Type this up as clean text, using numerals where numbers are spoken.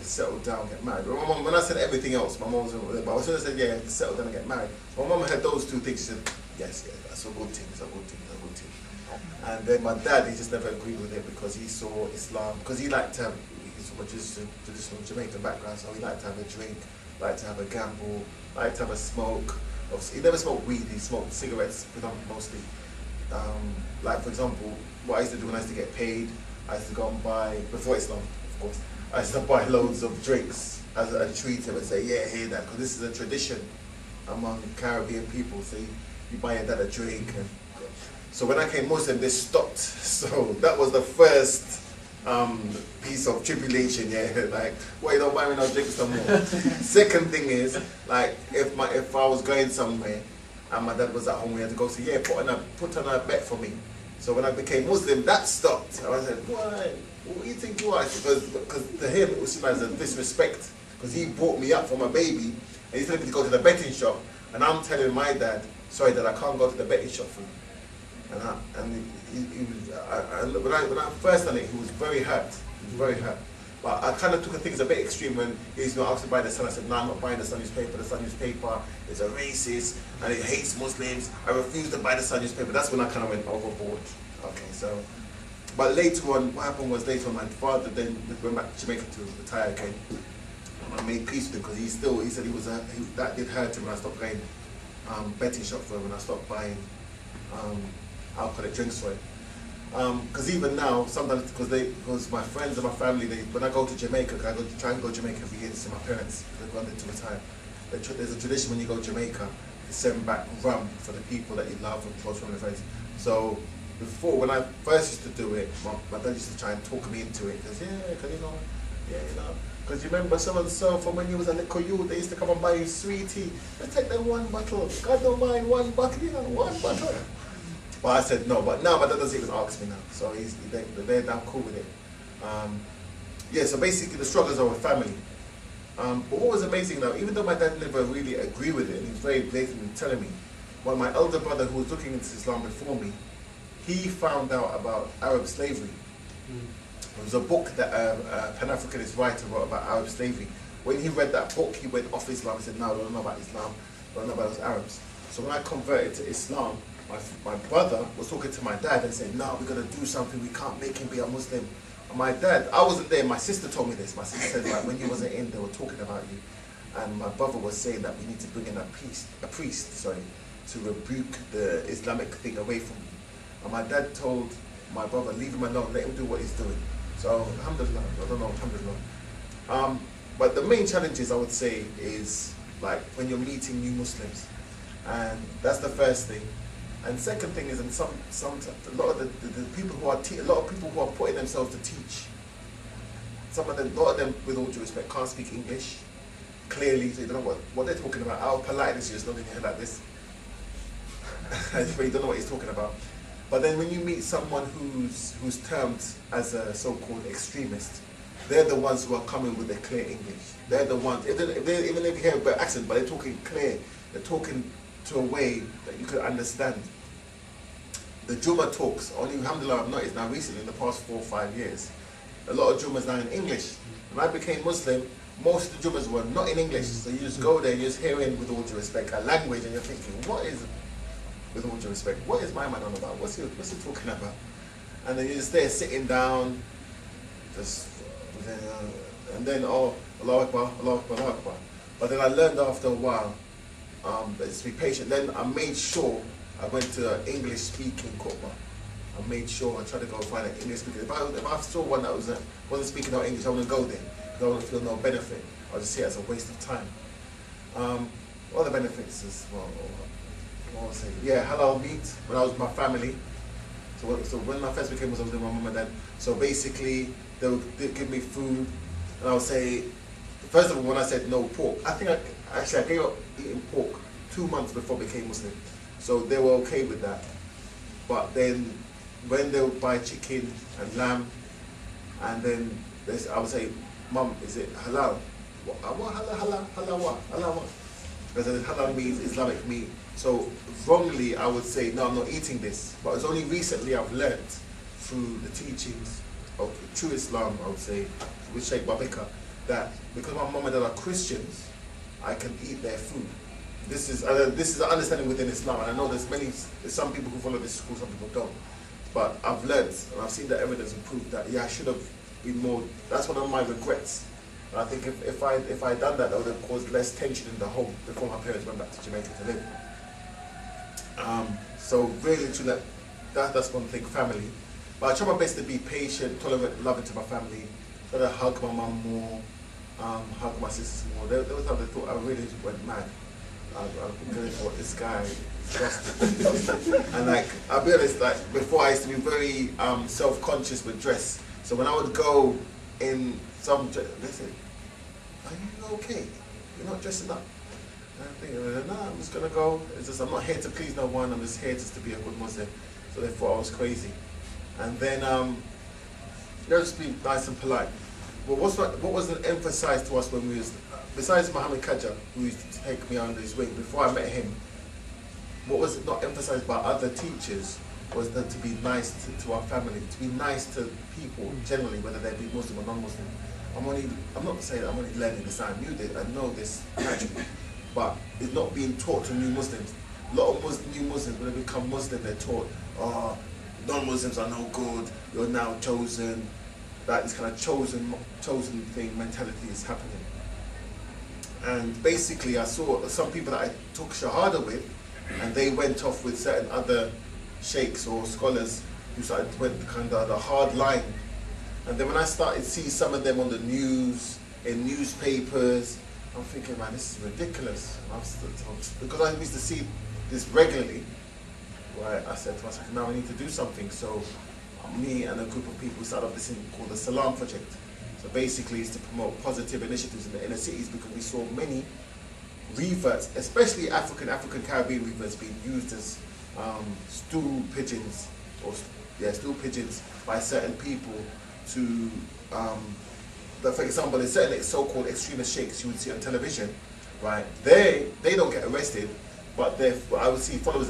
settle down, get married. But my mum, when I said everything else, my mum was with it. But as soon as I said, yeah, you have to settle down and get married, my mum heard those two things. She said, yes, that's a good thing, it's a good thing, it's a good thing. And then my dad, he just never agreed with it because he saw Islam, because he liked to have, he's from a traditional Jamaican background, so he liked to have a drink, liked to have a gamble, liked to have a smoke. Obviously, he never smoked weed, he smoked cigarettes mostly. Like for example, what I used to do when I used to get paid, I used to go and buy, before Islam, of course, I used to buy loads of drinks as a treat him and say, yeah, hear that, because this is a tradition among Caribbean people. So you buy your dad a drink. And so when I came Muslim, they stopped. So that was the first piece of tribulation, yeah. Like, well, you don't buy me no drinks no more. Second thing is, like, if I was going somewhere and my dad was at home, we had to go say, yeah, put on a bet for me. So when I became Muslim, that stopped. I said, why? What do you think you are? Because to him, it was seen as a disrespect. Because he brought me up from a baby, and he's telling me to go to the betting shop, and I'm telling my dad, sorry, Dad, I can't go to the betting shop for you. And when I first done it, he was very hurt. He was very hurt. But I kind of took things a bit extreme when he was asked to buy the Sun. I said, no, I'm not buying the Sun newspaper. The Sun newspaper is a racist and it hates Muslims. I refuse to buy the Sun newspaper. That's when I kind of went overboard. Okay, so. But later on, what happened was later on, my father then went back to Jamaica to retire again. I made peace with him because he said that did hurt him when I stopped going betting shop for him, when I stopped buying alcoholic drinks for him. Because even now, sometimes because my friends and my family, when I go to Jamaica, I try and go to Jamaica every year to see my parents. They've gone there to retire. There's a tradition when you go to Jamaica to send back rum for the people that you love and close family friends. So before, when I first used to do it, my dad used to try and talk me into it. Because because you remember so and so from when you was a little youth, they used to come and buy you sweetie. Let's take them one bottle. God don't mind one bottle, one bottle. But I said no, but now my dad doesn't even ask me now. So they're now cool with it. Yeah, so basically the struggles are with family. But what was amazing though, even though my dad never really agreed with it, and he was very blatantly telling me, well, my elder brother who was looking into Islam before me, he found out about Arab slavery. There was a book that a Pan-Africanist writer wrote about Arab slavery. When he read that book, he went off Islam. He said, no, I don't know about Islam, I don't know about those Arabs. So when I converted to Islam, my brother was talking to my dad and saying, no, we're going to do something, we can't make him be a Muslim. And my dad, I wasn't there, my sister told me this. My sister said, like, when you wasn't in, they were talking about you. And my brother was saying that we need to bring in a priest, to rebuke the Islamic thing away from you. And my dad told my brother, leave him alone, let him do what he's doing. So, alhamdulillah, I don't know, alhamdulillah. But the main challenges, I would say, is like when you're meeting new Muslims. And that's the first thing. And second thing is, a lot of the people who are putting themselves to teach. A lot of them, with all due respect, can't speak English clearly, so you don't know what they're talking about. Our politeness, you just nodding your head like this. You don't know what he's talking about. But then when you meet someone who's termed as a so-called extremist, they're the ones who are coming with their clear English. They're the ones, even if you hear a bad accent, but they're talking clear. They're talking to a way that you could understand. The Juma talks, only alhamdulillah I've noticed now recently in the past 4 or 5 years, a lot of Jumas now in English. When I became Muslim, most of the Jumas were not in English. So you just go there, you're just hearing, with all due respect, a language, and you're thinking, with all due respect, what is my man on about? What's he talking about? And then you're just there sitting down, and then, oh, Allahu Akbar, Allahu Akbar, Allahu Akbar. But then I learned after a while, to be patient. Then I made sure I went to an English speaking khutbah. I made sure I tried to go find an English speaker. If I saw one that wasn't speaking no English, I wouldn't go there because I wouldn't feel no benefit. I just see it as a waste of time. One of the benefits is, what was it? Yeah, halal meat when I was with my family. So when I first became Muslim, I was with my mum and dad. So basically, they'd give me food, and I would say, first of all, when I said no pork, I gave up eating pork 2 months before I became Muslim. So they were okay with that. But then when they would buy chicken and lamb, and then I would say, Mum, is it halal? What halal what? Because halal means Islamic meat. So wrongly I would say, no, I'm not eating this. But it's only recently I've learnt through the teachings of true Islam, I would say, with Sheikh Babika, that because my mom and dad are Christians, I can eat their food. This is an understanding within Islam, and I know there's some people who follow this school, some people don't. But I've learned, and I've seen the evidence and proof that, yeah, I should have been more. That's one of my regrets. And I think if I done that, that would have caused less tension in the home before my parents went back to Jamaica to live. So really, that's one thing, family. But I try my best to be patient, tolerant, loving to my family. Try to hug my mum more, hug my sisters more. There was times I thought I really went mad. I really thought this guy is disgusting. And like, I'll be honest, like before I used to be very self-conscious with dress. So when I would go in some dress, they say, "Are you okay? You're not dressing up." And I'm thinking, "No, I'm just gonna go. It's just I'm not here to please no one. I'm just here just to be a good Muslim." So they thought I was crazy. And then let's be nice and polite. But what wasn't emphasized to us when we was, besides Muhammad Kaja, who used to take me under his wing before I met him, what was not emphasized by other teachers was that to be nice to our family, to be nice to people generally, whether they be Muslim or non-Muslim. I'm not saying that I'm only learning this, I knew this, I know this naturally, but it's not being taught to new Muslims. A lot of new Muslims, when they become Muslim, they're taught, oh, non-Muslims are no good, you're now chosen. That this kind of chosen thing mentality is happening. And basically I saw some people that I took Shahada with, and they went off with certain other sheikhs or scholars who went kind of the hard line. And then when I started to see some of them on the news, in newspapers, I'm thinking, man, this is ridiculous. Because I used to see this regularly, right, I said to myself, now I need to do something. So me and a group of people started up this thing called the Salam Project. So basically it's to promote positive initiatives in the inner cities, because we saw many reverts, especially African Caribbean reverts, being used as stool pigeons, stool pigeons by certain people to, for example, there's certain so-called extremist sheikhs you would see on television, right? They don't get arrested, but I would see followers